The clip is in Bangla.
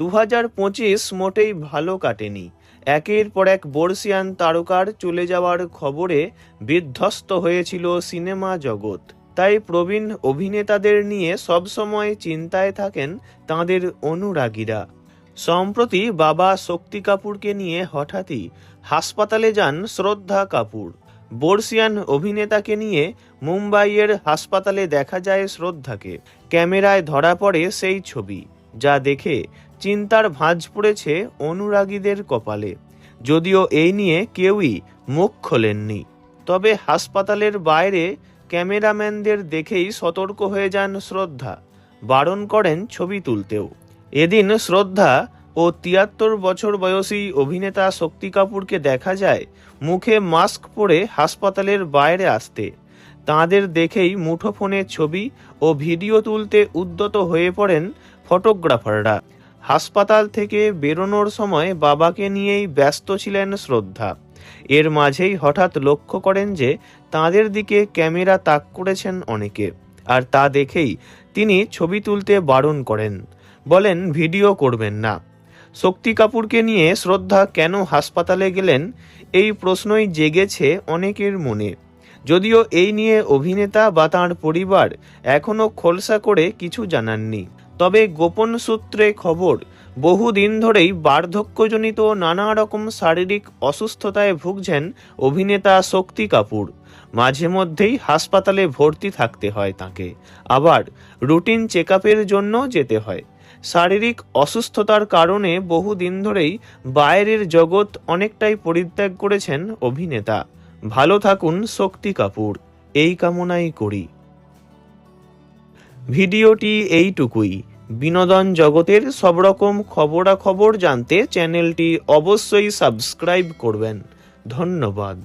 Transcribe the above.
2025 মোটেই ভালো কাটেনি। একের পর এক বর্ষিয়ান তারকার চলে যাওয়ার খবরে বিধ্বস্ত হয়েছিল সিনেমা জগৎ। তাই প্রবীণ অভিনেতাদের নিয়ে সবসময় চিন্তায় থাকেন তাঁদের অনুরাগীরা। সম্প্রতি বাবা শক্তি কাপুরকে নিয়ে হঠাৎই হাসপাতালে যান শ্রদ্ধা কাপুর। বর্ষিয়ান অভিনেতাকে নিয়ে মুম্বাইয়ের হাসপাতালে দেখা যায় শ্রদ্ধাকে। ক্যামেরায় ধরা পড়ে সেই ছবি, যা দেখে চিন্তার ভাঁজ পড়েছে অনুরাগীদের কপালে। যদিও এই নিয়ে কেউই মুখ খোলেননি, তবে হাসপাতালের বাইরে ক্যামেরাম্যানদের দেখেই সতর্ক হয়ে যান শ্রদ্ধা, বারণ করেন ছবি তুলতেও। এদিন শ্রদ্ধা ও 73 বছর বয়সী অভিনেতা শক্তি কাপুরকে দেখা যায় মুখে মাস্ক পরে হাসপাতালের বাইরে আসতে। তাঁদের দেখেই মুঠোফোনে ছবি ও ভিডিও তুলতে উদ্যত হয়ে পড়েন ফটোগ্রাফাররা। হাসপাতাল থেকে বেরোনোর সময় বাবাকে নিয়েই ব্যস্ত ছিলেন শ্রদ্ধা। এর মাঝেই হঠাৎ লক্ষ্য করেন যে তাঁদের দিকে ক্যামেরা তাক করেছেন অনেকে, আর তা দেখেই তিনি ছবি তুলতে বারণ করেন, বলেন ভিডিও করবেন না। শক্তি কাপুরকে নিয়ে শ্রদ্ধা কেন হাসপাতালে গেলেন, এই প্রশ্নই জেগেছে অনেকের মনে। যদিও এই নিয়ে অভিনেতা বা তাঁর পরিবার এখনও খোলসা করে কিছু জানাননি। তবে গোপন সূত্রে খবর, বহুদিন ধরেই বার্ধক্যজনিত নানা রকম শারীরিক অসুস্থতায় ভুগছেন অভিনেতা শক্তি কাপুর। মাঝে মধ্যেই হাসপাতালে ভর্তি থাকতে হয় তাকে, আবার রুটিন চেকআপের জন্য যেতে হয়। শারীরিক অসুস্থতার কারণে বহুদিন ধরেই বাইরের জগৎ অনেকটাই পরিত্যাগ করেছেন অভিনেতা। ভালো থাকুন শক্তি কাপুর, এই কামনাই করি। ভিডিওটি এইটুকুই। বিনোদন জগতের সব রকম খবরাখবর জানতে চ্যানেলটি অবশ্যই সাবস্ক্রাইব করবেন। ধন্যবাদ।